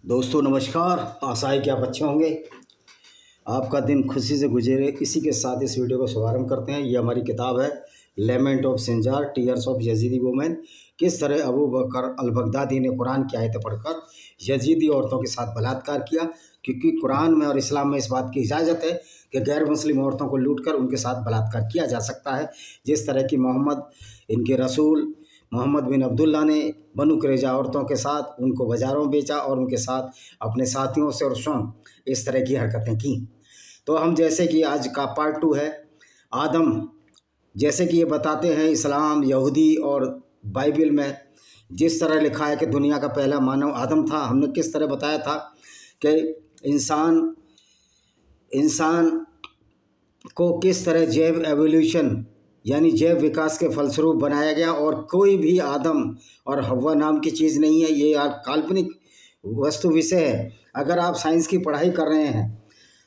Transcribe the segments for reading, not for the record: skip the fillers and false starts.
दोस्तों नमस्कार। आशा है कि आप अच्छे होंगे, आपका दिन खुशी से गुजरे। इसी के साथ इस वीडियो का शुभारंभ करते हैं। ये हमारी किताब है lament of Sinjar, tears of Yazidi women. किस तरह अबू बकर अल बगदादी ने कुरान की आयतें पढ़कर यजीदी औरतों के साथ बलात्कार किया, क्योंकि कुरान में और इस्लाम में इस बात की इजाज़त है कि गैर मुस्लिम औरतों को लूटकर उनके साथ बलात्कार किया जा सकता है। जिस तरह की इनके रसूल मोहम्मद बिन अब्दुल्ला ने बनु कुरैज़ा औरतों के साथ उनको बाज़ारों में बेचा और उनके साथ अपने साथियों से और स्वयं इस तरह की हरकतें की। तो हम जैसे कि आज का पार्ट 2 है आदम। जैसे कि ये बताते हैं इस्लाम, यहूदी और बाइबल में जिस तरह लिखा है कि दुनिया का पहला मानव आदम था। हमने किस तरह बताया था कि इंसान को किस तरह जैव एवोल्यूशन यानी जैव विकास के फलस्वरूप बनाया गया, और कोई भी आदम और हव्वा नाम की चीज़ नहीं है। ये काल्पनिक वस्तु विषय है। अगर आप साइंस की पढ़ाई कर रहे हैं,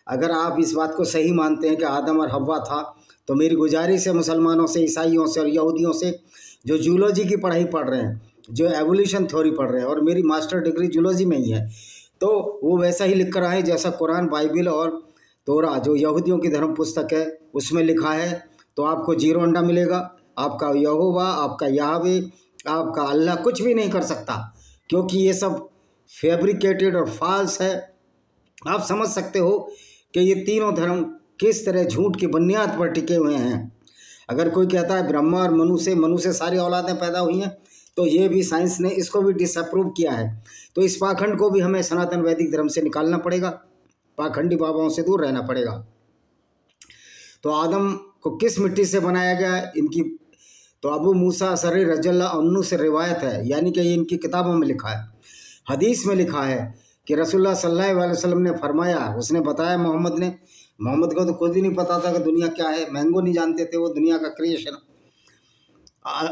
अगर आप इस बात को सही मानते हैं कि आदम और हव्वा था, तो मेरी गुजारिश है मुसलमानों से, ईसाइयों से और यहूदियों से जो जूलॉजी की पढ़ाई पढ़ रहे हैं, जो एवोल्यूशन थ्योरी पढ़ रहे हैं, और मेरी मास्टर डिग्री जूलॉजी में ही है, तो वो वैसा ही लिख कर आए जैसा कुरान, बाइबल और तोरा जो यहूदियों की धर्म पुस्तक है उसमें लिखा है। तो आपको 0 अंडा मिलेगा। आपका यहोवा, आपका याहवे, आपका अल्लाह कुछ भी नहीं कर सकता, क्योंकि ये सब फैब्रिकेटेड और फॉल्स है। आप समझ सकते हो कि ये तीनों धर्म किस तरह झूठ की बुनियाद पर टिके हुए हैं। अगर कोई कहता है ब्रह्मा और मनु से सारी औलादें पैदा हुई हैं, तो ये भी साइंस ने इसको भी डिसअप्रूव किया है। तो इस पाखंड को भी हमें सनातन वैदिक धर्म से निकालना पड़ेगा, पाखंडी बाबाओं से दूर रहना पड़ेगा। तो आदम को किस मिट्टी से बनाया गया है इनकी, तो अबू मूसा अशअरी रज़ियल्लाहु अन्हु से रिवायत है, यानी कि ये इनकी किताबों में लिखा है। हदीस में लिखा है कि रसूलुल्लाह सल्लल्लाहु अलैहि वसल्लम ने फरमाया, उसने बताया मोहम्मद को तो खुद ही नहीं पता था कि दुनिया क्या है, मैंगो नहीं जानते थे वो दुनिया का क्रिएशन।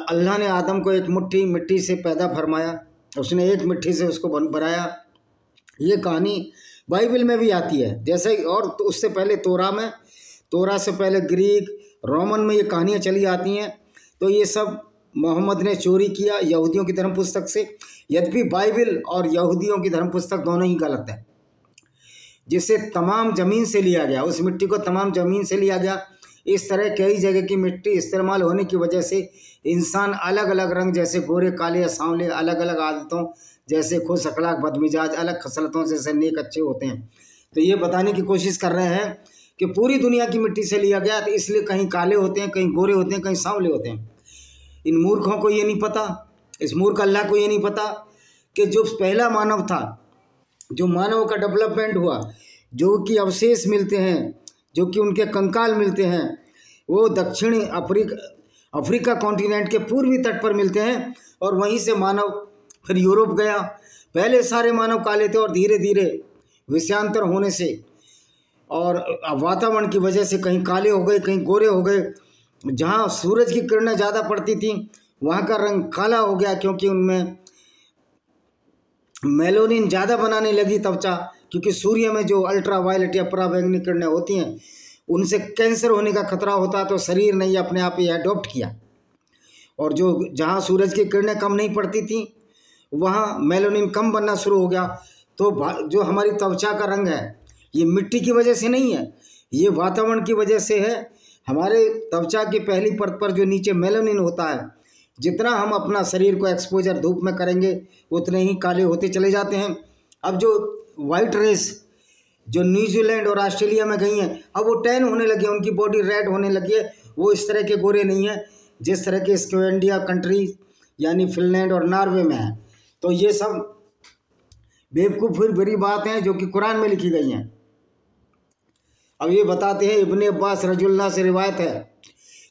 अल्लाह ने आदम को एक मुट्ठी मिट्टी से पैदा फरमाया, उसने एक मिट्टी से उसको बनाया। ये कहानी बाइबल में भी आती है, जैसे और तो उससे पहले तोरा से पहले ग्रीक रोमन में ये कहानियाँ चली आती हैं। तो ये सब मोहम्मद ने चोरी किया यहूदियों की धर्म पुस्तक से। यद्यपि बाइबल और यहूदियों की धर्म पुस्तक दोनों ही गलत है, जिसे तमाम ज़मीन से लिया गया, उस मिट्टी को तमाम ज़मीन से लिया गया। इस तरह कई जगह की मिट्टी इस्तेमाल होने की वजह से इंसान अलग अलग रंग, जैसे गोरे, काले या सांवले, अलग अलग आदतों जैसे खुश अखलाक, बदमिजाज, अलग खसलतों से नेक अच्छे होते हैं। तो ये बताने की कोशिश कर रहे हैं कि पूरी दुनिया की मिट्टी से लिया गया, तो इसलिए कहीं काले होते हैं, कहीं गोरे होते हैं, कहीं सांवले होते हैं। इन मूर्खों को ये नहीं पता, इस मूर्ख अल्लाह को ये नहीं पता कि जो पहला मानव था, जो मानव का डेवलपमेंट हुआ, जो कि अवशेष मिलते हैं, जो कि उनके कंकाल मिलते हैं, वो दक्षिणी अफ्रीका कॉन्टिनेंट के पूर्वी तट पर मिलते हैं। और वहीं से मानव फिर यूरोप गया। पहले सारे मानव काले थे और धीरे धीरे विषयांतर होने से और वातावरण की वजह से कहीं काले हो गए, कहीं गोरे हो गए। जहाँ सूरज की किरणें ज़्यादा पड़ती थी वहाँ का रंग काला हो गया, क्योंकि उनमें मेलानिन ज़्यादा बनाने लगी त्वचा, क्योंकि सूर्य में जो अल्ट्रा वायलेट या पराबैंगनी किरणें होती हैं उनसे कैंसर होने का खतरा होता, तो शरीर ने अपने आप ही अडॉप्ट किया। और जो जहाँ सूरज की किरणें कम नहीं पड़ती थी वहाँ मेलानिन कम बनना शुरू हो गया। तो जो हमारी त्वचा का रंग है ये मिट्टी की वजह से नहीं है, ये वातावरण की वजह से है। हमारे त्वचा की पहली परत पर जो नीचे मेलानिन होता है, जितना हम अपना शरीर को एक्सपोजर धूप में करेंगे उतने ही काले होते चले जाते हैं। अब जो वाइट रेस जो न्यूजीलैंड और ऑस्ट्रेलिया में गई हैं, अब वो टैन होने लगी है, उनकी बॉडी रेड होने लगी है। वो इस तरह के गोरे नहीं है जिस तरह के स्कैंडिनेविया कंट्री यानी फिनलैंड और नॉर्वे में है। तो ये सब बेवकूफ़ फिर बड़ी बात है जो कि कुरान में लिखी गई हैं। अब ये बताते हैं इब्ने अब्बास रज़ियल्लाहु से रिवायत है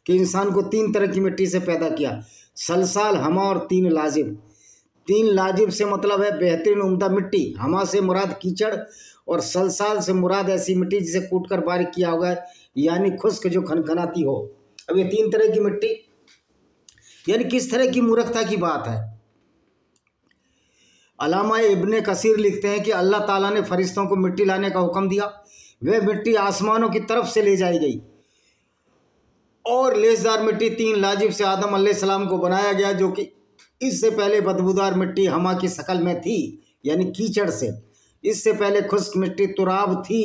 कि इंसान को 3 तरह की मिट्टी से पैदा किया, सलसाल, हमा और 3 लाजिब। 3 लाजिब से मतलब है बेहतरीन उम्दा मिट्टी। हमा से मुराद कीचड़ और सलसाल से मुराद ऐसी मिट्टी जिसे कूटकर बारीक किया होगा, यानी खुश्क जो खनखनाती हो। अब ये 3 तरह की मिट्टी, यानी किस तरह की मूर्खता की बात है। अल्लामा इब्ने कसीर लिखते हैं कि अल्लाह ताला ने फरिश्तों को मिट्टी लाने का हुक्म दिया। वह मिट्टी आसमानों की तरफ से ले जाई गई और लेसदार मिट्टी 3 लाजिब से आदम अलैहिस्सलाम को बनाया गया, जो कि इससे पहले बदबूदार मिट्टी हमा की शक्ल में थी, यानी कीचड़ से। इससे पहले खुश्क मिट्टी तुराब थी।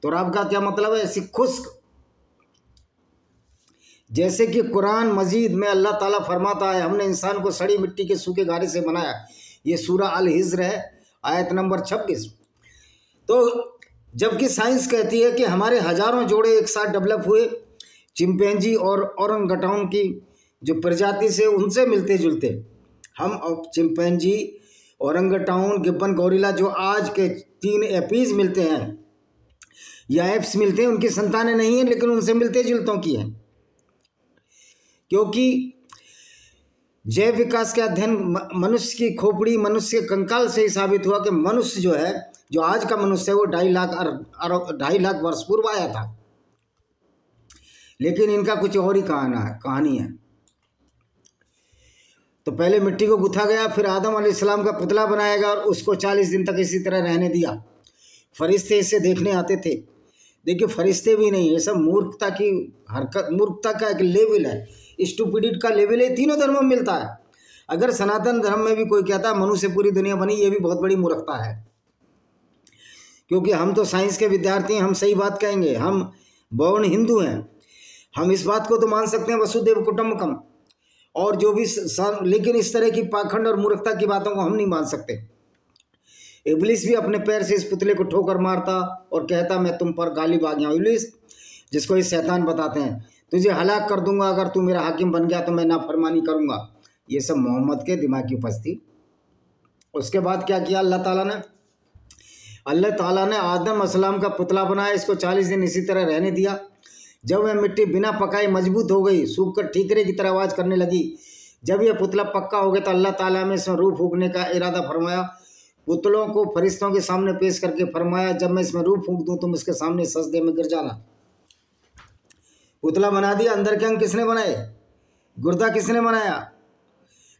तुराब का क्या मतलब है? ऐसी खुश्क। जैसे कि कुरान मजीद में अल्लाह ताला फरमाता है, हमने इंसान को सड़ी मिट्टी के सूखे गारे से बनाया। ये सूरह अल हिज्र है, आयत नंबर 26। तो जबकि साइंस कहती है कि हमारे हजारों जोड़े एक साथ डेवलप हुए चिंपैंजी और ओरंगटाउन की जो प्रजाति से उनसे मिलते जुलते। हम अब चिंपैंजी, ओरंगटाउन, गिब्बन, गोरिल्ला जो आज के 3 एपीज मिलते हैं या एप्स मिलते हैं, उनकी संतानें नहीं हैं, लेकिन उनसे मिलते जुलतों की हैं। क्योंकि जैव विकास के अध्ययन मनुष्य की खोपड़ी, मनुष्य के कंकाल से ही साबित हुआ कि मनुष्य जो है, जो आज का मनुष्य है, वो 2.5 लाख वर्ष पूर्व आया था। लेकिन इनका कुछ और ही कहानी है। तो पहले मिट्टी को गुथा गया, फिर आदम अलैहिस्सलाम का पुतला बनाया गया और उसको 40 दिन तक इसी तरह रहने दिया। फरिश्ते इसे देखने आते थे। देखिए, फरिश्ते भी नहीं, ये सब मूर्खता की हरकत, मूर्खता का एक लेवल है, स्टूपिडिटी का लेवल है। तीनों धर्मों में मिलता है। अगर सनातन धर्म में भी कोई कहता है मनुष्य पूरी दुनिया बनी, ये भी बहुत बड़ी मूर्खता है। क्योंकि हम तो साइंस के विद्यार्थी हैं, हम सही बात कहेंगे। हम बौर्ण हिंदू हैं, हम इस बात को तो मान सकते हैं वसुदेव कुटुंबकम और जो भी लेकिन इस तरह की पाखंड और मूर्खता की बातों को हम नहीं मान सकते। इब्लिस भी अपने पैर से इस पुतले को ठोकर मारता और कहता, मैं तुम पर गालिब आ गया हूँ। इब्लिस, जिसको इस शैतान बताते हैं, तुझे हलाक कर दूंगा, अगर तू मेरा हाकिम बन गया तो मैं नाफरमानी करूंगा। ये सब मोहम्मद के दिमाग की उपज थी। उसके बाद क्या किया अल्लाह ताला ने आदम अस्सलाम का पुतला बनाया, इसको 40 दिन इसी तरह रहने दिया। जब वह मिट्टी बिना पकाए मजबूत हो गई, सूख कर ठीकरे की तरह आवाज़ करने लगी, जब यह पुतला पक्का हो गया तो अल्लाह ताला ने इसमें रूह फूंकने का इरादा फरमाया। पुतलों को फरिश्तों के सामने पेश करके फरमाया, जब मैं इसमें रूह फूंक दूं तुम इसके सामने सजदे में गिर जाना। पुतला बना दिया। अंदर के अंग किसने बनाए? गुर्दा किसने बनाया?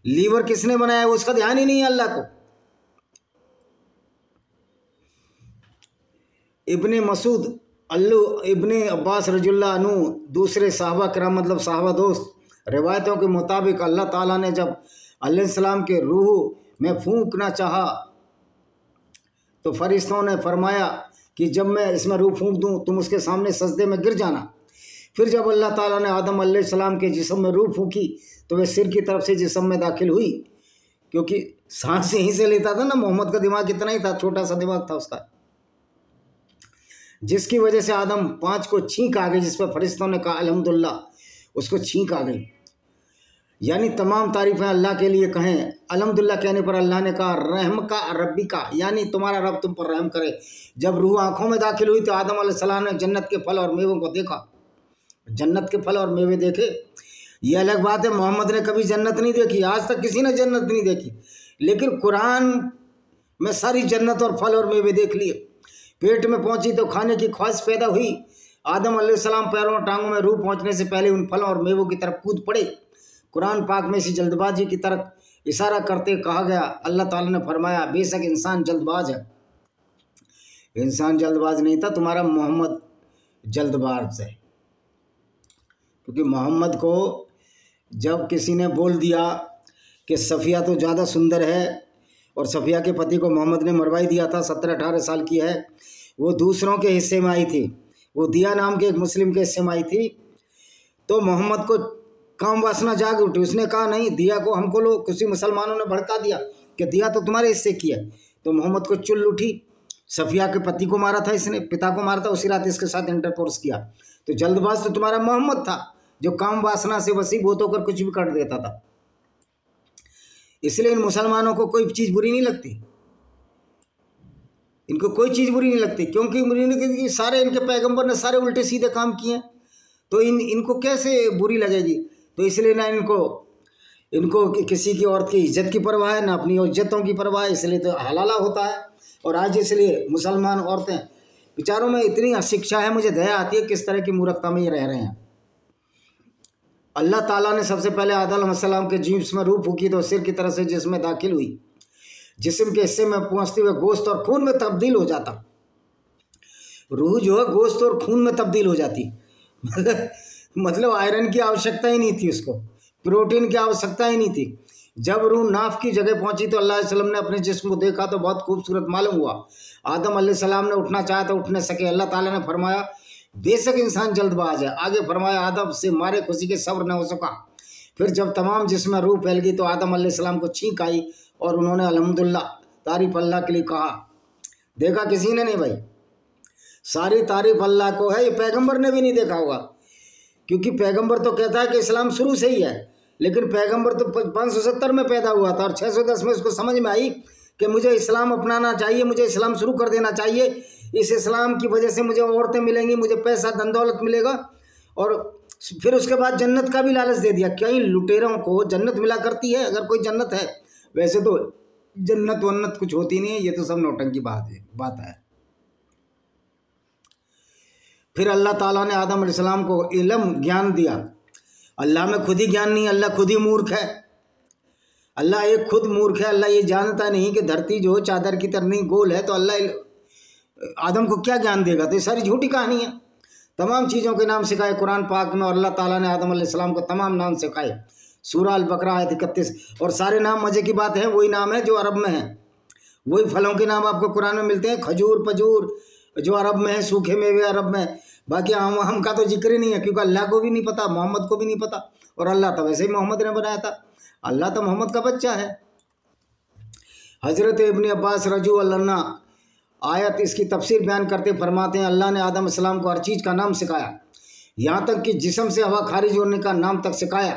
लीवर किसने बनाया? उसका ध्यान ही नहीं है अल्लाह को। इब्ने मसूद, अल्लू, इब्ने अब्बास रज़ियल्लाहु अन्हु, दूसरे साहबा किराम मतलब साहबा दोस्त, रिवायतों के मुताबिक अल्लाह ताला ने जब अलैहिस्सलाम के रूह में फूंकना चाहा तो फरिश्तों ने फरमाया कि जब मैं इसमें रूह फूंक दूं तुम उसके सामने सजदे में गिर जाना। फिर जब अल्लाह ताला ने आदम अलैहिस्सलाम के जिस्म में रूह फूंकी तो वह सिर की तरफ से जिस्म में दाखिल हुई, क्योंकि सांस यहीं से लेता था ना। मोहम्मद का दिमाग इतना ही था, छोटा सा दिमाग था उसका, जिसकी वजह से आदम 5 को छींक आ गई, जिस पर फरिश्तों ने कहा अल्हम्दुलिल्लाह, उसको छींक आ गई। यानी तमाम तारीफ़ें अल्लाह के लिए कहें। अल्हम्दुलिल्लाह कहने पर अल्लाह ने कहा रहम का रब्बी का, यानी तुम्हारा रब तुम पर रहम करे। जब रूह आँखों में दाखिल हुई तो आदम अलैहिस्सलाम ने जन्नत के फल और मेवों को देखा। जन्नत के फल और मेवे देखे। ये अलग बात है, मोहम्मद ने कभी जन्नत नहीं देखी, आज तक किसी ने जन्नत नहीं देखी, लेकिन कुरान में सारी जन्नत और फल और मेवे देख लिए। पेट में पहुंची तो खाने की ख्वाहिश पैदा हुई। आदम अलैहिस्सलाम पैरों और टांगों में रूह पहुंचने से पहले उन फलों और मेवों की तरफ कूद पड़े। कुरान पाक में इसी जल्दबाजी की तरफ इशारा करते कहा गया, अल्लाह ताला ने फरमाया, बेशक इंसान जल्दबाज है। इंसान जल्दबाज नहीं था, तुम्हारा मोहम्मद जल्दबाज है। क्योंकि मोहम्मद को जब किसी ने बोल दिया कि सफ़िया तो ज़्यादा सुंदर है, और सफ़िया के पति को मोहम्मद ने मरवा ही दिया था, 17-18 साल की है, वो दूसरों के हिस्से में आई थी, वो दिया नाम के एक मुस्लिम के हिस्से में आई थी। तो मोहम्मद को काम वासना जाग उठी। उसने कहा नहीं, दिया को हमको लोग किसी मुसलमानों ने भड़का दिया कि दिया तो तुम्हारे हिस्से की है। तो मोहम्मद को चुल उठी। सफ़िया के पति को मारा था इसने, पिता को मारा था, उसी रात इसके साथ इंटरकोर्स किया। तो जल्दबाज तो तुम्हारा मोहम्मद था, जो काम वासना से वसीभूत होकर कुछ भी कर देता था। इसलिए इन मुसलमानों को कोई चीज़ बुरी नहीं लगती, इनको कोई चीज़ बुरी नहीं लगती, क्योंकि सारे इनके पैगंबर ने सारे उल्टे सीधे काम किए, तो इनको कैसे बुरी लगेगी। तो इसलिए ना इनको किसी की औरत की इज्जत की परवाह है, ना अपनी इज्जतों की परवाह है, इसलिए तो हलाला होता है। और आज इसलिए मुसलमान औरतें बेचारों में इतनी अशिक्षा है, मुझे दया आती है किस तरह की मूर्खता में ये रह रहे हैं। अल्लाह ताला ने सबसे पहले आदम अलैहिस्सलाम के जिस्म में रूह फूकी तो सिर की तरफ से जिस्म में दाखिल हुई। जिस्म के हिस्से में पहुंचते हुए गोश्त और खून में तब्दील हो जाता। रूह जो है गोश्त और खून में तब्दील हो जाती। मतलब आयरन की आवश्यकता ही नहीं थी उसको, प्रोटीन की आवश्यकता ही नहीं थी। जब रूह नाफ की जगह पहुंची तो अल्लाह सल्लम ने अपने जिस्म को देखा तो बहुत खूबसूरत मालूम हुआ। आदम अलैहिस्सलाम ने उठना चाहा तो उठ न सके। अल्लाह ताला ने फरमाया बेशक इंसान जल्दबाज है। आगे फरमाया आदम से मारे खुशी के सब्र न हो सका। फिर जब तमाम जिस्म में रूह फैल गई तो आदम अलैहिस्सलाम को छींक आई और उन्होंने अल्हम्दुलिल्लाह तारीफ अल्लाह के लिए कहा। देखा किसी ने नहीं भाई, सारी तारीफ अल्लाह को है। ये पैगंबर ने भी नहीं देखा होगा, क्योंकि पैगंबर तो कहता है कि इस्लाम शुरू से ही है, लेकिन पैगंबर तो 570 में पैदा हुआ था और 610 में उसको समझ में आई कि मुझे इस्लाम अपनाना चाहिए, मुझे इस्लाम शुरू कर देना चाहिए। इस इस्लाम की वजह से मुझे औरतें मिलेंगी, मुझे पैसा धन दौलत मिलेगा, और फिर उसके बाद जन्नत का भी लालच दे दिया। कई लुटेरों को जन्नत मिला करती है, अगर कोई जन्नत है। वैसे तो जन्नत वन्नत कुछ होती नहीं है, ये तो सब नौटंकी बात है। फिर अल्लाह ताला ने आदम अलैहिस्सलाम को इल्म ज्ञान दिया। अल्लाह में खुद ही ज्ञान नहीं, अल्लाह खुद ही मूर्ख है। अल्लाह एक खुद मूर्ख है। अल्लाह ये जानता नहीं कि धरती जो चादर की तरह नहीं गोल है, तो अल्लाह आदम को क्या ज्ञान देगा? तो ये सारी झूठी कहानी है। तमाम चीज़ों के नाम सिखाए कुरान पाक में, और अल्लाह ताला ने आदम अलैहिस्सलाम को तमाम नाम सिखाए। सूरह अल बकरा आयत 31। और सारे नाम मज़े की बात है, वही नाम है जो अरब में है। वही फलों के नाम आपको कुरान में मिलते हैं, खजूर पजूर जो अरब में है, सूखे मेवे अरब में। बाकी हम का तो जिक्र ही नहीं है, क्योंकि अल्लाह को भी नहीं पता, मोहम्मद को भी नहीं पता। और अल्लाह तो वैसे ही मोहम्मद ने बनाया था, अल्लाह तो मोहम्मद का बच्चा है। हज़रत इब्न अब्बास रज़ी अल्लाह आयत इसकी तफसीर बयान करते फरमाते हैं अल्लाह ने आदम अलैहिस्सलाम को हर चीज़ का नाम सिखाया, यहाँ तक कि जिस्म से हवा खारिज होने का नाम तक सिखाया।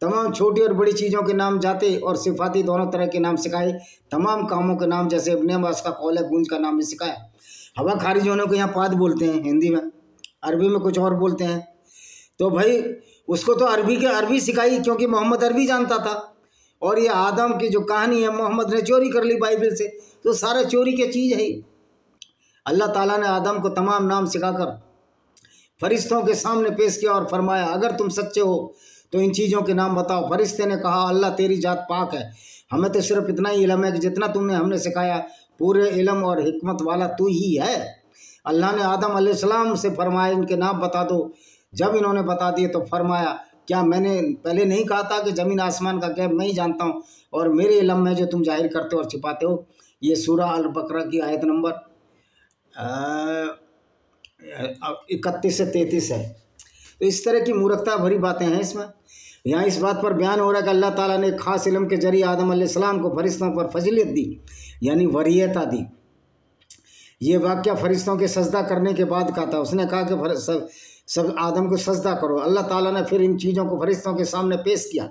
तमाम छोटी और बड़ी चीज़ों के नाम जाते और सिफाती दोनों तरह के नाम सिखाए। तमाम कामों के नाम, जैसे इब्न अब्बास का कौल है, गूंज का नाम भी सिखाया। हवा खारिज होने को यहाँ पाद बोलते हैं हिंदी में, अरबी में कुछ और बोलते हैं। तो भाई उसको तो अरबी सिखाई, क्योंकि मोहम्मद अरबी जानता था। और ये आदम की जो कहानी है, मोहम्मद ने चोरी कर ली बाइबल से, तो सारा चोरी की चीज़ है। अल्लाह ताला ने आदम को तमाम नाम सिखाकर फरिश्तों के सामने पेश किया और फरमाया अगर तुम सच्चे हो तो इन चीज़ों के नाम बताओ। फरिश्ते ने कहा अल्लाह तेरी जात पाक है, हमें तो सिर्फ इतना ही इल्म है कि जितना तुमने हमने सिखाया, पूरे इल्म और हिकमत वाला तू ही है। अल्लाह ने आदम अलैहिस्सलाम से फरमाया इनके नाम बता दो। जब इन्होंने बता दिए तो फरमाया क्या मैंने पहले नहीं कहा था कि ज़मीन आसमान का गैब मैं ही जानता हूँ, और मेरे इल्म में जो तुम जाहिर करते हो और छिपाते हो। ये सूरह अल बकरा की आयत नंबर 31 से 33 है। तो इस तरह की मूर्खता भरी बातें हैं इसमें। यहाँ इस बात पर बयान हो रहा है कि अल्लाह ताला ने खास इल्म के जरिए आदम अलैहिस्सलाम को फरिश्तों पर फजीलियत दी, यानी वरीयता दी। ये वाक़या फरिश्तों के सजदा करने के बाद का था। उसने कहा कि सब आदम को सजदा करो। अल्लाह ताला ने फिर इन चीज़ों को फरिश्तों के सामने पेश किया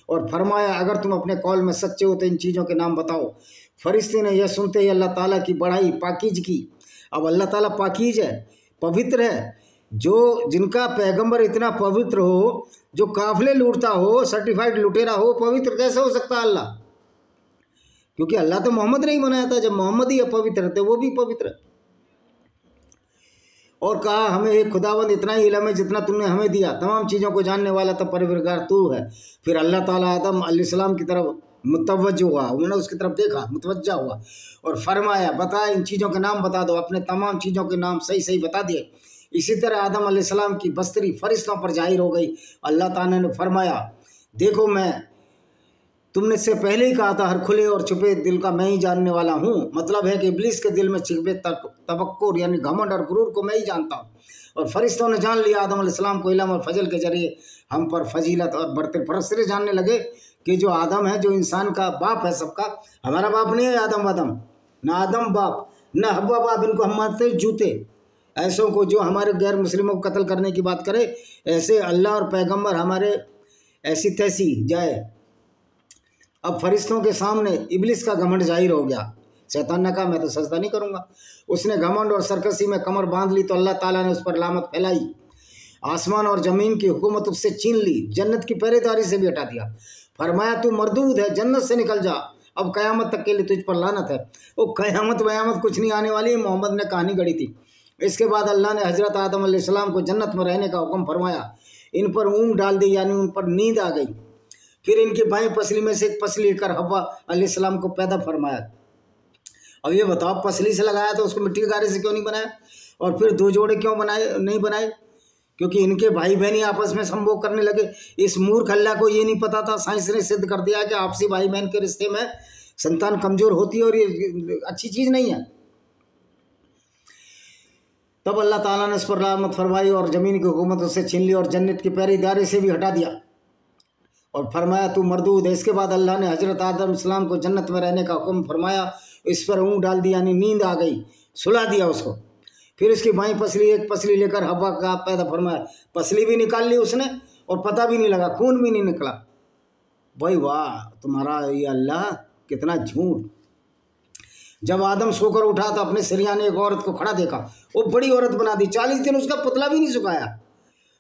और फरमाया अगर तुम अपने कौल में सच्चे हो तो इन चीज़ों के नाम बताओ। फरिश्ते ने यह सुनते ही अल्लाह ताला की बड़ाई पाकीज़ की। अब अल्लाह ताला पाकीज़ है, पवित्र है। जो जिनका पैगंबर इतना पवित्र हो, जो काफिले लूटता हो, सर्टिफाइड लुटेरा हो, पवित्र कैसे हो सकता है अल्लाह? क्योंकि अल्लाह तो मोहम्मद ने ही बनाया था। जब मोहम्मद ही पवित्र थे, वो भी पवित्र है। और कहा हमें एक खुदावंद इतना ही इल्म है जितना तुमने हमें दिया, तमाम चीज़ों को जानने वाला तो परवरदिगार तू है। फिर अल्लाह ताला आदम अलैहिस्सलाम की तरफ मुतवज्जो हुआ, उन्होंने उसकी तरफ देखा, मुतवज्जा हुआ और फरमाया बता इन चीज़ों के नाम बता दो। अपने तमाम चीज़ों के नाम सही सही बता दिए। इसी तरह आदम अलैहिस्सलाम की बस्तरी फरिश्तों पर जाहिर हो गई। अल्लाह ताला ने फरमाया देखो मैं तुमने इससे पहले ही कहा था हर खुले और छुपे दिल का मैं ही जानने वाला हूँ। मतलब है कि इब्लीस के दिल में छिपे तबक्कुर यानी घमंड और गुरूर को मैं ही जानता हूँ। और फरिश्तों ने जान लिया आदम अलैहिस्सलाम को इल्म और फजल के जरिए हम पर फजीलत और बढ़ते। फरिश्ते जानने लगे कि जो आदम है, जो इंसान का बाप है सबका, हमारा बाप नहीं है आदम ना आदम बाप ना हव्वा बाप, इनको हम मानते जूते। ऐसों को जो हमारे गैर मुस्लिमों को कत्ल करने की बात करे, ऐसे अल्लाह और पैगंबर हमारे ऐसी तैसी जाए। अब फरिश्तों के सामने इब्लिस का घमंड जाहिर हो गया। शैतान ने कहा मैं तो सजदा नहीं करूँगा। उसने घमंड और सरकशी में कमर बांध ली तो अल्लाह ताला ने उस पर लामत फैलाई। आसमान और ज़मीन की हुकूमत उससे छीन ली, जन्नत की पहरेदारी से भी हटा दिया। फरमाया तू मरदूद है, जन्नत से निकल जा, अब क़यामत तक के लिए तुझ पर लानत है। वो क़यामत वयामत कुछ नहीं आने वाली, मोहम्मद ने कहानी गढ़ी थी। इसके बाद अल्लाह ने हज़रत आदम अलैहिस्सलाम को जन्नत में रहने का हुक्म फरमाया। इन पर ऊँग डाल दी, यानी उन पर नींद आ गई। फिर इनकी बाएं पसली में से एक पसली लेकर हव्वा अलैहिस्सलाम को पैदा फरमाया। अब ये बताओ पसली से लगाया तो उसको मिट्टी के गारे से क्यों नहीं बनाया? और फिर दो जोड़े क्यों नहीं बनाए? क्योंकि इनके भाई बहन ही आपस में संभोग करने लगे। इस मूर्ख अल्लाह को ये नहीं पता था, साइंस ने सिद्ध कर दिया कि आपसी भाई बहन के रिश्ते में संतान कमजोर होती है और ये अच्छी चीज नहीं है। तब अल्लाह ताला ने इस पर लानत फरमाई और ज़मीन की हुकूमत उससे छीन ली और जन्नत की पहरेदारी से भी हटा दिया और फरमाया तू मरदूद है। इसके बाद अल्लाह ने हज़रत आदम इस्लाम को जन्नत में रहने का हुक्म फरमाया। इस पर ऊँग डाल दिया, यानी नींद आ गई, सुला दिया उसको। फिर उसकी बाईं पसली एक पसली लेकर हवा का पैदा फरमाया, पसली भी निकाल ली उसने और पता भी नहीं लगा, खून भी नहीं निकला। भाई वाह, तुम्हारा ये अल्लाह कितना झूठ। जब आदम सोकर उठा तो अपने सरिया ने एक औरत को खड़ा देखा, वो बड़ी औरत बना दी, 40 दिन उसका पुतला भी नहीं सुखाया।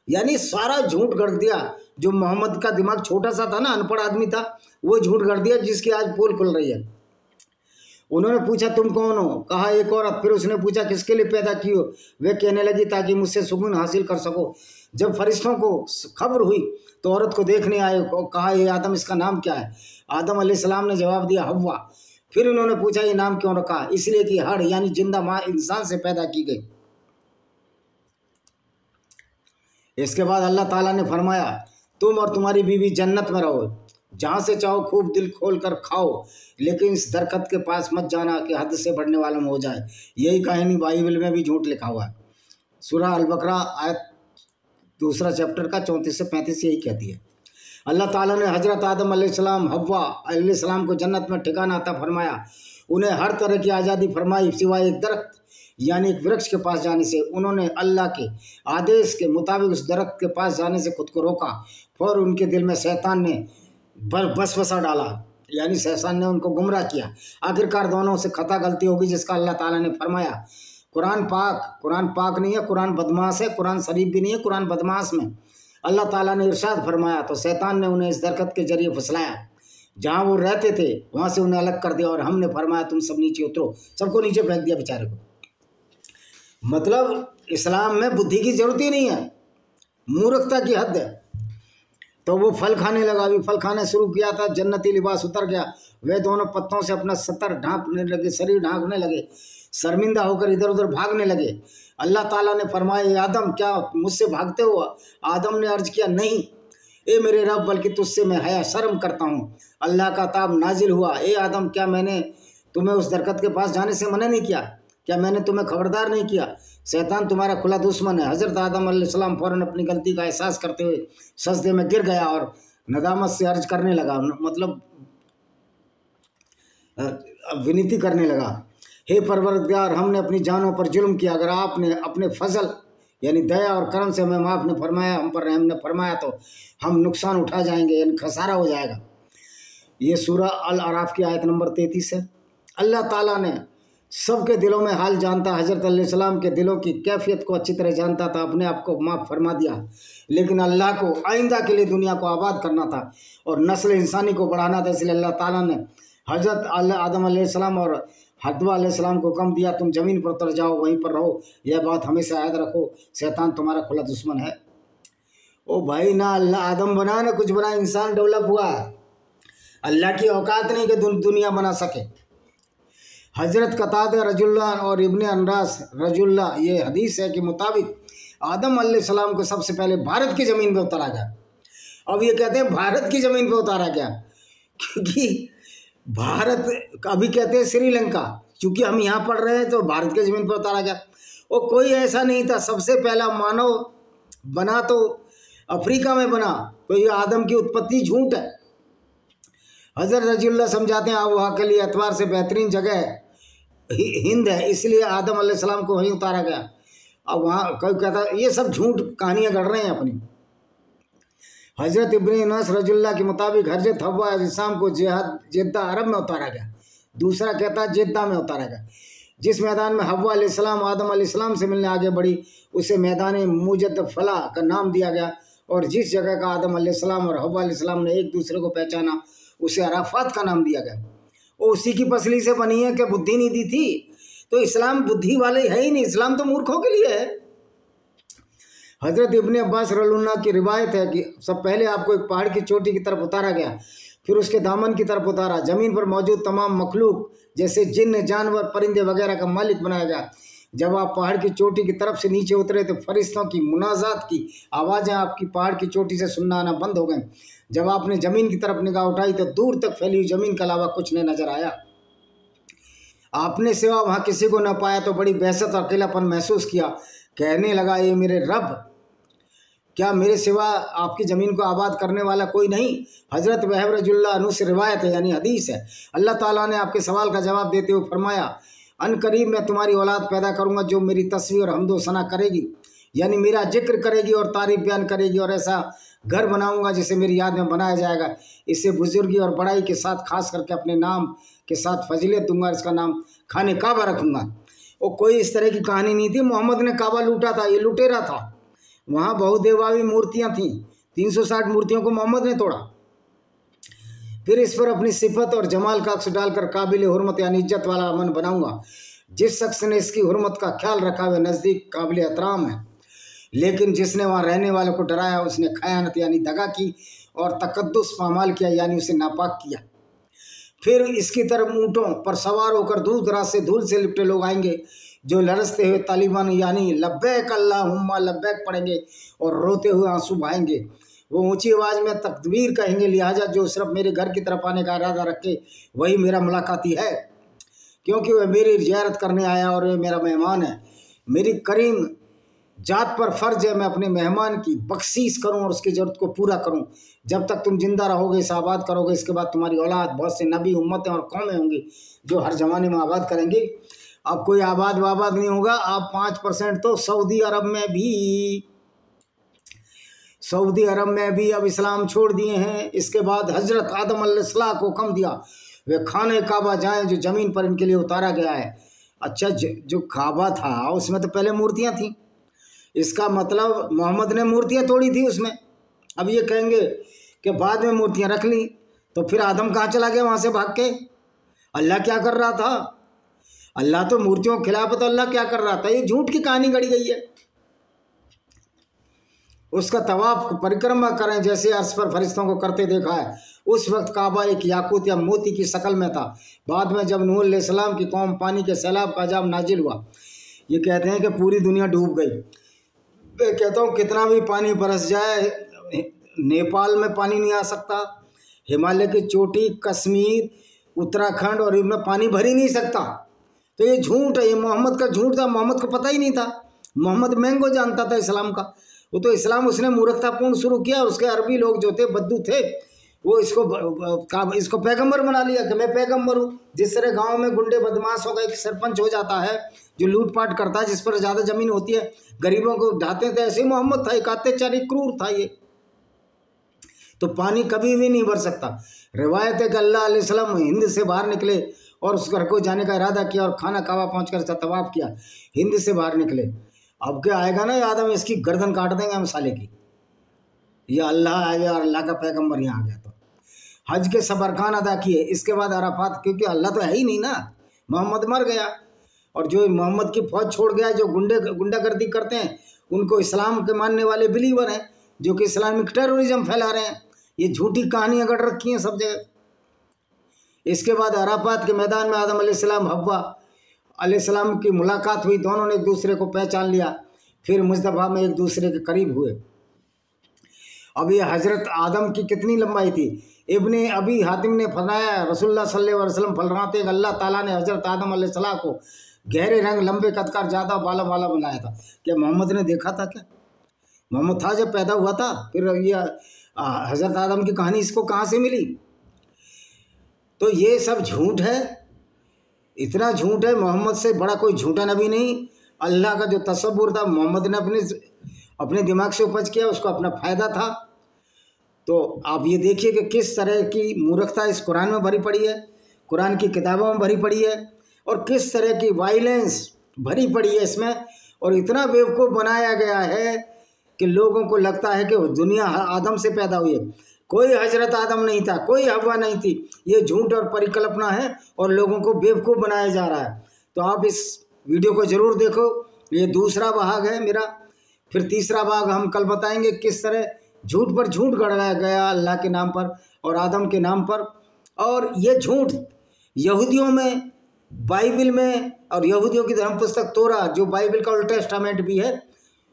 यानी सारा झूठ गढ़ दिया। जो मोहम्मद का दिमाग छोटा सा था ना, अनपढ़ आदमी था, वो झूठ गढ़ दिया जिसकी आज पोल खुल रही है। उन्होंने पूछा तुम कौन हो? कहा एक औरत। फिर उसने पूछा किसके लिए पैदा की हो? वे कहने लगी ताकि मुझसे सुकून हासिल कर सको। जब फरिश्तों को खबर हुई तो औरत को देखने आए और कहा ये आदम, इसका नाम क्या है? आदम अलैहिस्सलाम ने जवाब दिया हव्वा। फिर उन्होंने पूछा ये नाम क्यों रखा? इसलिए कि हड़ यानी जिंदा माँ इंसान से पैदा की गई। इसके बाद अल्लाह ताला ने फरमाया तुम और तुम्हारी बीवी जन्नत में रहो, जहाँ से चाहो खूब दिल खोल कर खाओ, लेकिन इस दरख्त के पास मत जाना कि हद से बढ़ने वाला में हो जाए। यही कहानी बाइबल में भी झूठ लिखा हुआ है। सूरह अल-बकरा आयत 2 चैप्टर का 34 से 35 यही कहती है। अल्लाह ताला ने हज़रत आदम अलैहिस्सलाम, हव्वा अलैहिस्सलाम को जन्नत में ठिकाना अता फरमाया। उन्हें हर तरह की आज़ादी फरमाई सिवाय एक दरख्त यानी एक वृक्ष के पास जाने से। उन्होंने अल्लाह के आदेश के मुताबिक उस दरख्त के पास जाने से खुद को रोका। फिर उनके दिल में शैतान ने बसवसा डाला, यानी शैतान ने उनको गुमराह किया। आखिरकार दोनों से खता गलती होगी, जिसका अल्लाह ताला ने फरमाया। कुरान पाक नहीं है, कुरान बदमाश है, कुरान शरीफ भी नहीं है, कुरान बदमाश में अल्लाह ताला ने इरशाद फरमाया तो शैतान ने उन्हें इस दरख्त के जरिए फुसलाया, जहाँ वो रहते थे वहाँ से उन्हें अलग कर दिया और हमने फरमाया तुम सब नीचे उतरो। सबको नीचे फेंक दिया बेचारे को। मतलब इस्लाम में बुद्धि की जरूरत ही नहीं है, मूर्खता की हद है। तो वो फल खाने लगा, अभी फल खाना शुरू किया था, जन्नती लिबास उतर गया। वे दोनों पत्तों से अपना सतर ढांपने लगे, शरीर ढांकने लगे, शर्मिंदा होकर इधर उधर भागने लगे। अल्लाह ताला ने फरमाया आदम क्या मुझसे भागते हो? आदम ने अर्ज किया नहीं ए मेरे रब, बल्कि तुझसे मैं हया शर्म करता हूँ। अल्लाह का ताब नाजिल हुआ, ए आदम क्या मैंने तुम्हें उस दरख्त के पास जाने से मना नहीं किया? क्या मैंने तुम्हें खबरदार नहीं किया? शैतान तुम्हारा खुला दुश्मन है। हज़रत आदम अलैहिस्सलाम फ़ौरन अपनी गलती का एहसास करते हुए सजदे में गिर गया और नदामत से अर्ज करने लगा, मतलब विनती करने लगा, हे परवरदिगार, हमने अपनी जानों पर जुल्म किया। अगर आपने अपने फजल यानी दया और करम से हमें माफ़ ने फरमाया, हम पर रहम ने फरमाया तो हम नुकसान उठा जाएंगे, यानी खसारा हो जाएगा। ये सूरह अल अराफ की आयत नंबर 33 है। अल्लाह ताला ने सबके दिलों में हाल जानता, हज़रत अलैहिस्सलाम के दिलों की कैफियत को अच्छी तरह जानता था, अपने आप को माफ़ फरमा दिया। लेकिन अल्लाह को आइंदा के लिए दुनिया को आबाद करना था और नस्ल इंसानी को बढ़ाना था, इसलिए अल्लाह ताला ने हज़रत आदम अलैहिस्सलाम और हव्वा अलैहिस्सलाम को कम दिया तुम ज़मीन पर उतर जाओ, वहीं पर रहो। यह बात हमेशा याद रखो, शैतान तुम्हारा खुला दुश्मन है। ओ भाई, ना अल्लाह आदम बना ना कुछ बना, इंसान डेवलप हुआ। अल्लाह की औकात नहीं कि दुनिया बना सके। हज़रत कतादा रजुल्ला और इब्ने अनरास रजुल्ला ये हदीस है कि मुताबिक आदम अलैहिस्सलाम को सबसे पहले भारत की ज़मीन पे उतारा गया। अब ये कहते हैं भारत की ज़मीन पे उतारा गया, क्योंकि भारत अभी कहते हैं श्रीलंका, क्योंकि हम यहाँ पढ़ रहे हैं तो भारत की ज़मीन पर उतारा गया। और कोई ऐसा नहीं था, सबसे पहला मानव बना तो अफ्रीका में बना, तो ये आदम की उत्पत्ति झूठ है। हज़रत रजुल्ला समझाते हैं आबोहा के लिए एतबार से बेहतरीन जगह हिंद है, इसलिए आदम अलैहिस्सलाम को वहीं उतारा गया। अब वहाँ कोई कहता ये सब झूठ कहानियाँ गढ़ रहे हैं अपनी। हज़रत इब्ने अनस रजुल्ला के मुताबिक हज़रत हव्वा अलैहिस्सलाम को जिद्दा अरब में उतारा गया। दूसरा कहता जिद्दा में उतारा गया। जिस मैदान में हव्वा अलैहिस्सलाम आदम अलैहिस्सलाम से मिलने आगे बढ़ी उसे मैदान मुजद्दफला का नाम दिया गया, और जिस जगह का आदम अलैहिस्सलाम और हव्वा अलैहिस्सलाम ने एक दूसरे को पहचाना उसे अराफात का नाम दिया गया। वो उसी की पसली से बनी है कि बुद्धि नहीं दी थी। तो इस्लाम बुद्धि वाले है ही नहीं, इस्लाम तो मूर्खों के लिए है। हज़रत इब्ने अब्बास रज़ियल्लाहु की रिवायत है कि सब पहले आपको एक पहाड़ की चोटी की तरफ उतारा गया, फिर उसके दामन की तरफ उतारा। ज़मीन पर मौजूद तमाम मखलूक जैसे जिन्न, जानवर, परिंदे वगैरह का मालिक बनाया गया। जब आप पहाड़ की चोटी की तरफ से नीचे उतरे तो फरिश्तों की मुनाजात की आवाज़ें आपकी पहाड़ की चोटी से सुनना आना बंद हो गए। जब आपने ज़मीन की तरफ निगाह उठाई तो दूर तक फैली हुई ज़मीन के अलावा कुछ नहीं नजर आया। आपने सिवा वहाँ किसी को न पाया तो बड़ी बेहसत और अकेलापन महसूस किया। कहने लगा, ये मेरे रब, क्या मेरे सिवा आपकी ज़मीन को आबाद करने वाला कोई नहीं? हज़रत वहब रज़ियल्लाहु अन्हु से रिवायत है, यानी हदीस है। अल्लाह ताला ने आपके सवाल का जवाब देते हुए फरमाया, अनकरीब मैं तुम्हारी औलाद पैदा करूँगा जो मेरी तस्वीर और हमदो सना करेगी, यानी मेरा जिक्र करेगी और तारीफ बयान करेगी, और ऐसा घर बनाऊँगा जिसे मेरी याद में बनाया जाएगा। इसे बुजुर्गी और बड़ाई के साथ खास करके अपने नाम के साथ फजीलत दूंगा। इसका नाम खाने काबा रखूँगा। और कोई इस तरह की कहानी नहीं थी। मोहम्मद ने काबा लूटा था, ये लुटेरा था। वहाँ बहुदेवावी मूर्तियाँ थीं। 360 मूर्तियों को मोहम्मद ने तोड़ा। फिर इस पर अपनी सिफत और जमाल का अक्स डालकर काबिल हुर्मत यानी इज्जत वाला अमन बनाऊंगा। जिस शख्स ने इसकी हुर्मत का ख्याल रखा वह नज़दीक काबिल एहतराम है, लेकिन जिसने वहाँ रहने वालों को डराया उसने खयानत यानी दगा की और तकद्दुस पामाल किया यानी उसे नापाक किया। फिर इसकी तरफ ऊँटों पर सवार होकर दूर दराज से धूल से लिपटे लोग आएंगे जो लरसते हुए तालिबान यानी लब्बैक अल्लाहुम्मा लब्बैक पढ़ेंगे और रोते हुए आंसू बहाएंगे। वो ऊंची आवाज़ में तकबीर कहेंगे, लिहाजा जो सिर्फ मेरे घर की तरफ आने का इरादा रखे वही मेरा मुलाकाती है, क्योंकि वह मेरी ज़ियारत करने आया और वह मेरा मेहमान है। मेरी करीम जात पर फ़र्ज है मैं अपने मेहमान की बख्शीश करूं और उसकी ज़रूरत को पूरा करूं। जब तक तुम जिंदा रहोगे, इसे आबाद करोगे, इसके बाद तुम्हारी औलाद बहुत से नबी उम्मतें और कौमें होंगी जो हर ज़माने में आबाद करेंगी। अब कोई आबाद वाबाद नहीं होगा। आप 5% तो सऊदी अरब में भी अब इस्लाम छोड़ दिए हैं। इसके बाद हज़रत आदम अलैहिस्सलाम को हुक्म दिया वे खाने काबा जाएं जो ज़मीन पर इनके लिए उतारा गया है। अच्छा, जो काबा था उसमें तो पहले मूर्तियाँ थीं। इसका मतलब मोहम्मद ने मूर्तियाँ तोड़ी थी उसमें। अब ये कहेंगे कि बाद में मूर्तियाँ रख ली, तो फिर आदम कहाँ चला गया वहाँ से भाग के? अल्लाह क्या कर रहा था? अल्लाह तो मूर्तियों के खिलाफ है, तो अल्लाह क्या कर रहा था? ये झूठ की कहानी गढ़ी गई है। उसका तवाफ परिक्रमा करें जैसे अर्श पर फरिश्तों को करते देखा है। उस वक्त काबा एक याकूत या मोती की शक्ल में था। बाद में जब नूह अलैहिस्सलाम की कौम पानी के सैलाब का अजाब नाजिल हुआ, ये कहते हैं कि पूरी दुनिया डूब गई। मैं कहता हूँ कितना भी पानी बरस जाए, नेपाल में पानी नहीं आ सकता, हिमालय की चोटी, कश्मीर, उत्तराखंड और इनमें पानी भर ही नहीं सकता। तो ये झूठ है, ये मोहम्मद का झूठ था। मोहम्मद को पता ही नहीं था। मोहम्मद मैंगो जानता था इस्लाम का। वो तो इस्लाम उसने मूर्खतापूर्ण शुरू किया। उसके अरबी लोग जो थे, बद्दू थे, वो इसको पैगंबर बना लिया कि मैं पैगंबर हूँ। जिस तरह गाँव में गुंडे बदमाशों का एक सरपंच हो जाता है जो लूटपाट करता है, जिस पर ज़्यादा ज़मीन होती है गरीबों को ढाते थे, ऐसे ही मोहम्मद था। एक अत्याचारी क्रूर था ये। तो पानी कभी भी नहीं भर सकता। रिवायत है कि अल्लाह अलैहिस्सलाम हिंद से बाहर निकले और उस घर को जाने का इरादा किया और खाना काबा पहुँचकर तवाफ किया। हिंद से बाहर निकले। अब क्या आएगा ना याद में, इसकी गर्दन काट देंगे हम साले की। ये अल्लाह आ गया और अल्लाह का पैगंबर यहाँ आ गया। तो हज के सब अरकान अदा किए। इसके बाद अराफात, क्योंकि अल्लाह तो है ही नहीं ना, मोहम्मद मर गया। और जो मोहम्मद की फौज छोड़ गया, जो गुंडागर्दी करते हैं, उनको इस्लाम के मानने वाले बिलीवर हैं जो कि इस्लामिक टेररिज्म फैला रहे हैं। ये झूठी कहानियाँ गढ़ रखी हैं सब जगह। इसके बाद अराफात के मैदान में आदम अलैहिस्सलाम, हव्वा अलैहिस्सलाम की मुलाकात हुई। दोनों ने एक दूसरे को पहचान लिया। फिर मुज़दफ़ा में एक दूसरे के करीब हुए। अब ये हज़रत आदम की कितनी लंबाई थी? इब्ने अबी हातिम ने फरमाया रसूलुल्लाह सल्लल्लाहु अलैहि वसल्लम फरमाते हैं अल्लाह ताला ने हज़रत आदम अलैहिस्सलाम को गहरे रंग, लंबे कदकार, ज़्यादा बालों वाला बनाया था। क्या मोहम्मद ने देखा था? क्या मोहम्मद था जब पैदा हुआ था? फिर ये हज़रत आदम की कहानी इसको कहाँ से मिली? तो ये सब झूठ है। इतना झूठ है, मोहम्मद से बड़ा कोई झूठा नबी नहीं। अल्लाह का जो तसव्वुर था मोहम्मद ने अपने दिमाग से उपज किया, उसको अपना फ़ायदा था। तो आप ये देखिए कि किस तरह की मूर्खता इस कुरान में भरी पड़ी है, कुरान की किताबों में भरी पड़ी है, और किस तरह की वायलेंस भरी पड़ी है इसमें। और इतना बेवकूफ़ बनाया गया है कि लोगों को लगता है कि दुनिया आदम से पैदा हुई है। कोई हजरत आदम नहीं था, कोई हव्वा नहीं थी। ये झूठ और परिकल्पना है और लोगों को बेवकूफ़ बनाया जा रहा है। तो आप इस वीडियो को ज़रूर देखो। ये दूसरा भाग है मेरा। फिर तीसरा भाग हम कल बताएंगे किस तरह झूठ पर झूठ गढ़ाया गया अल्लाह के नाम पर और आदम के नाम पर। और ये झूठ यहूदियों में बाइबल में और यहूदियों की धर्म पुस्तक तोरा, जो बाइबल का ओल्ड टेस्टामेंट भी है,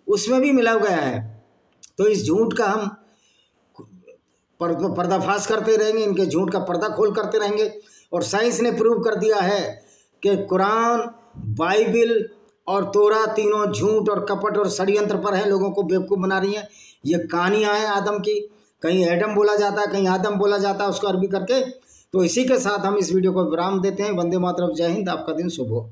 उसमें भी मिला गया है। तो इस झूठ का हम पर्दाफाश करते रहेंगे, इनके झूठ का पर्दा खोल करते रहेंगे। और साइंस ने प्रूव कर दिया है कि कुरान, बाइबल और तोरा तीनों झूठ और कपट और षड्यंत्र पर हैं, लोगों को बेवकूफ़ बना रही हैं। ये कहानियाँ हैं आदम की, कहीं एडम बोला जाता है, कहीं आदम बोला जाता है उसको अरबी करके। तो इसी के साथ हम इस वीडियो को विराम देते हैं। वंदे मातरम, जय हिंद, आपका दिन शुभ हो।